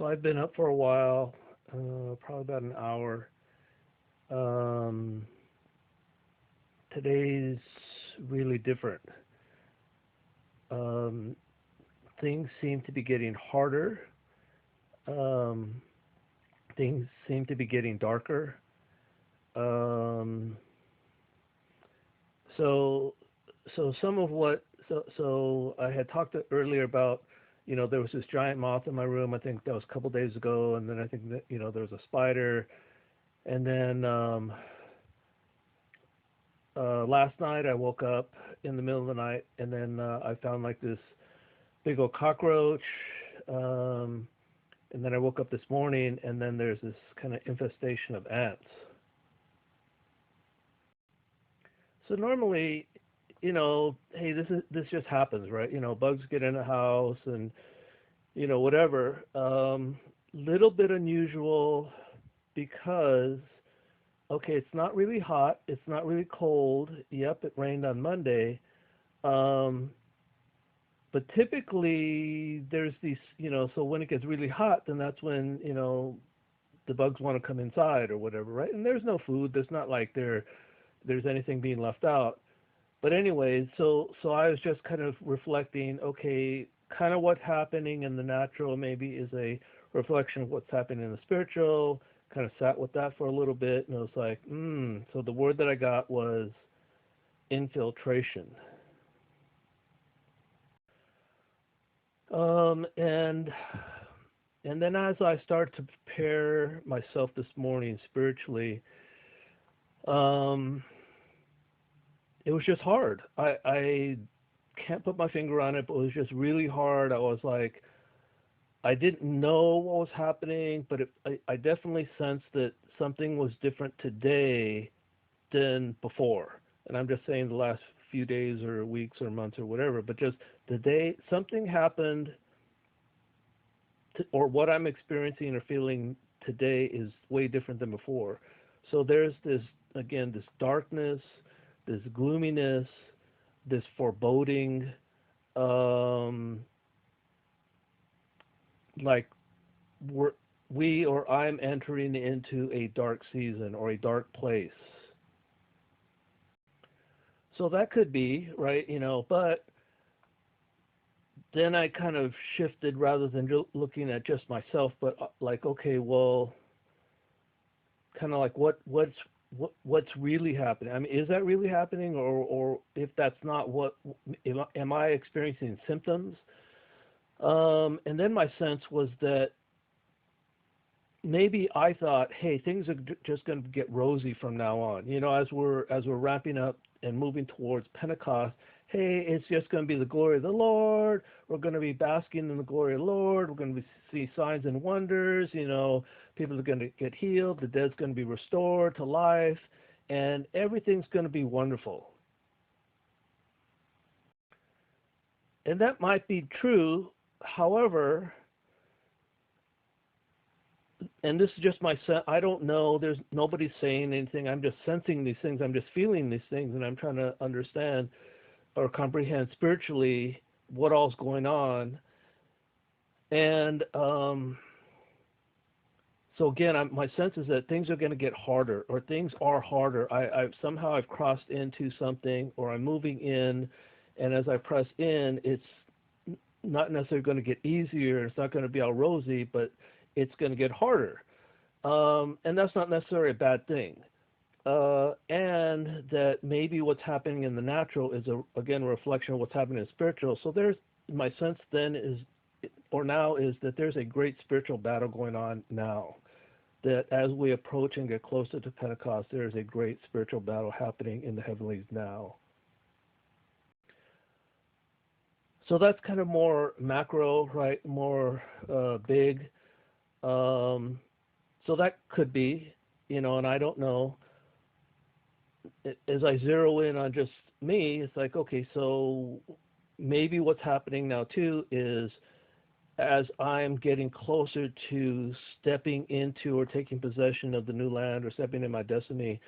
So I've been up for a while, probably about an hour. Um, Today's really different. Um, Things seem to be getting harder. Um, Things seem to be getting darker. Um, so, so some of what so I had talked earlier about, there was this giant moth in my room. I think that was a couple days ago, and then I think that there was a spider, and then last night I woke up in the middle of the night, and then I found like this big old cockroach. Um, and then I woke up this morning, and then there's this kind of infestation of ants. So normally, hey, this just happens, right? Bugs get in the house, and whatever. Little bit unusual because okay, it's not really hot, it's not really cold. Yep, it rained on Monday. Um, but typically there's these, so when it gets really hot, then that's when, the bugs want to come inside or whatever, right? And there's no food. There's not like there's anything being left out. But anyway, so I was just kind of reflecting, okay, kind of what's happening in the natural maybe is a reflection of what's happening in the spiritual. Kind of sat with that for a little bit, and it was like, so the word that I got was infiltration. And then as I start to prepare myself this morning spiritually, um, it was just hard. I can't put my finger on it, but it was just really hard. I was like, I didn't know what was happening, but I definitely sensed that something was different today than before. And I'm just saying the last few days or weeks or months or whatever, but just the day something happened, or what I'm experiencing or feeling today is way different than before. So there's this, again, this darkness, this gloominess, this foreboding, um, like we're, we or I'm entering into a dark season or a dark place. So that could be, right, but then I kind of shifted rather than looking at just myself, but like, okay, well, kind of like what's really happening? I mean, is that really happening, or if that's not, what am I experiencing symptoms? And then my sense was that maybe I thought, hey, things are just going to get rosy from now on. As we're wrapping up and moving towards Pentecost, hey, it's just going to be the glory of the Lord. We're going to be basking in the glory of the Lord. We're going to see signs and wonders. People are going to get healed. The dead's going to be restored to life, and everything's going to be wonderful. And that might be true. However, and this is just my sense. I don't know. There's nobody saying anything. I'm just sensing these things. I'm just feeling these things, and I'm trying to understand or comprehend spiritually what all's going on. And so again, my sense is that things are going to get harder, or things are harder. I've somehow I've crossed into something, or I'm moving in, and as I press in, it's not necessarily going to get easier. It's not going to be all rosy, but it's going to get harder. And that's not necessarily a bad thing. And that maybe what's happening in the natural is again a reflection of what's happening in the spiritual. So there's my sense then is, or now is that there's a great spiritual battle going on now. That as we approach and get closer to Pentecost, there is a great spiritual battle happening in the heavenlies now. So that's kind of more macro, right? More big. Um, so that could be, and I don't know. As I zero in on just me, it's like, okay, so maybe what's happening now too is as I'm getting closer to stepping into or taking possession of the new land or stepping in my destiny,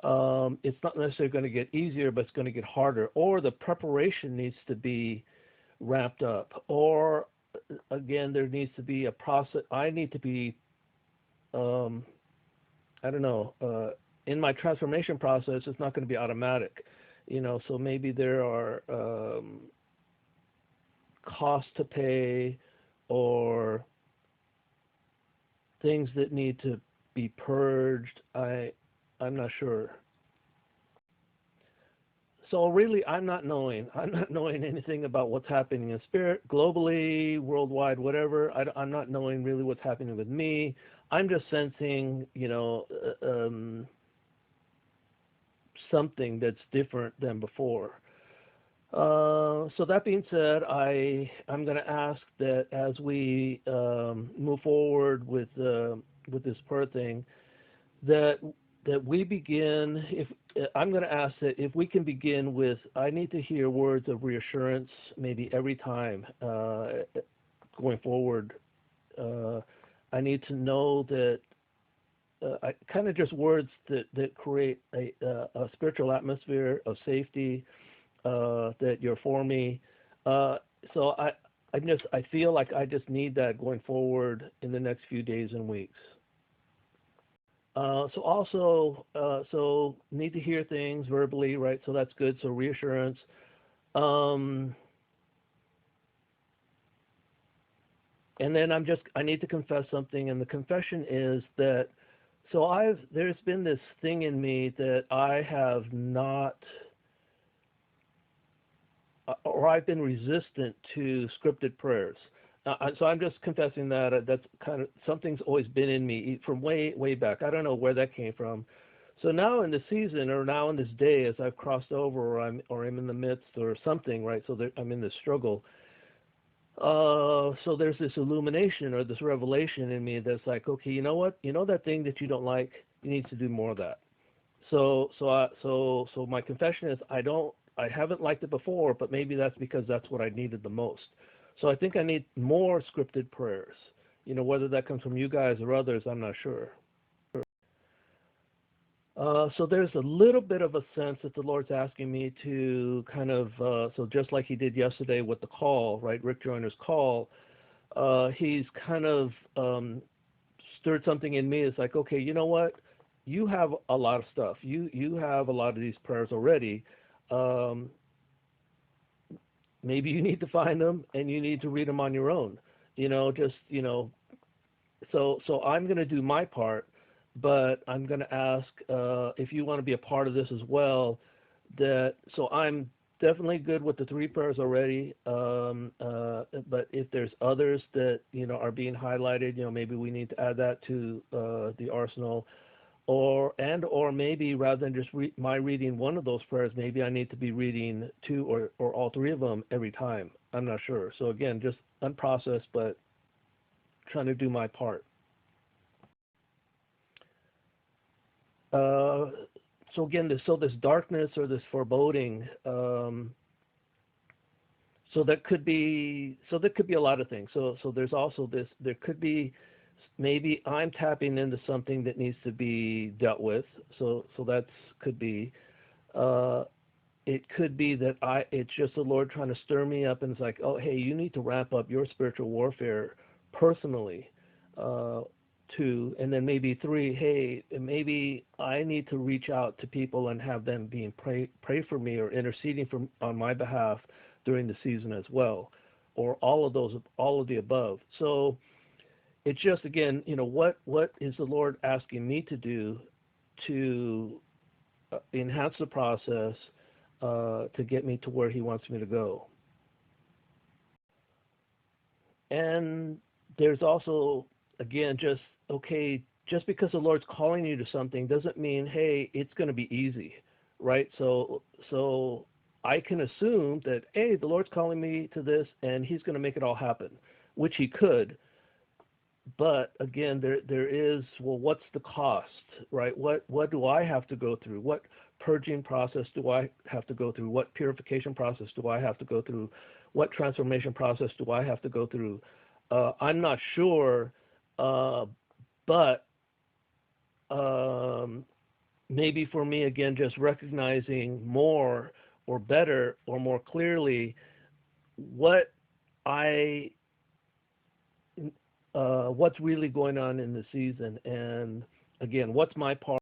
it's not necessarily going to get easier, but it's going to get harder, or the preparation needs to be ramped up, or again, there needs to be a process. I need to be, um, I don't know, in my transformation process. It's not going to be automatic, So maybe there are costs to pay, or things that need to be purged. I'm not sure. So really, I'm not knowing. I'm not knowing anything about what's happening in spirit, globally, worldwide, whatever. I'm not knowing really what's happening with me. I'm just sensing, something that's different than before. So that being said, I'm going to ask that as we move forward with this prayer thing, that we begin. If I'm going to ask that if we can begin with, I need to hear words of reassurance, maybe every time going forward. Uh, I need to know that I kind of just words that create a spiritual atmosphere of safety, that you're for me. Uh, so I feel like I just need that going forward in the next few days and weeks. So also, so need to hear things verbally, right? So that's good. So reassurance. Um, and then I need to confess something, and the confession is that, there's been this thing in me that I have not, or I've been resistant to scripted prayers. So I'm just confessing that that's kind of something's always been in me from way back. I don't know where that came from. So now in the season, or now in this day, as I've crossed over, or I'm in the midst, or something, right? So I'm in this struggle. So there's this illumination or this revelation in me that's like, okay, you know what? You know that thing that you don't like? You need to do more of that. So my confession is I haven't liked it before, but maybe that's because that's what I needed the most. So I think I need more scripted prayers. Whether that comes from you guys or others, I'm not sure. So there's a little bit of a sense that the Lord's asking me to kind of, so just like He did yesterday with the call, right, Rick Joyner's call, He's kind of stirred something in me. It's like, okay, you know what? You have a lot of stuff. You have a lot of these prayers already. Um, Maybe you need to find them and you need to read them on your own. Just so I'm going to do my part, but I'm going to ask if you want to be a part of this as well. I'm definitely good with the three prayers already. But if there's others that are being highlighted, maybe we need to add that to the arsenal. Or maybe rather than just my reading one of those prayers, maybe I need to be reading two or all three of them every time. I'm not sure. So again, just unprocessed, but trying to do my part. Uh, so again, this darkness or this foreboding. So that could be a lot of things. So there's also this. There could be, maybe I'm tapping into something that needs to be dealt with. So that's could be. Uh, it could be that it's just the Lord trying to stir me up, and it's like, oh, hey, you need to ramp up your spiritual warfare personally. Uh, Two, and then maybe three, hey, maybe I need to reach out to people and have them pray for me or interceding on my behalf during the season as well, or all of the above. So it's just, again, what is the Lord asking me to do to enhance the process, to get me to where He wants me to go. And there's also, again, just, okay, just because the Lord's calling you to something doesn't mean, hey, it's going to be easy, right? So I can assume that, hey, the Lord's calling me to this and He's going to make it all happen, which He could. But again, there is, well, what's the cost, right? What do I have to go through? What purging process do I have to go through? What purification process do I have to go through? What transformation process do I have to go through? I'm not sure, but um, maybe for me, again, just recognizing more or better or more clearly what I what's really going on in the season, and again, what's my part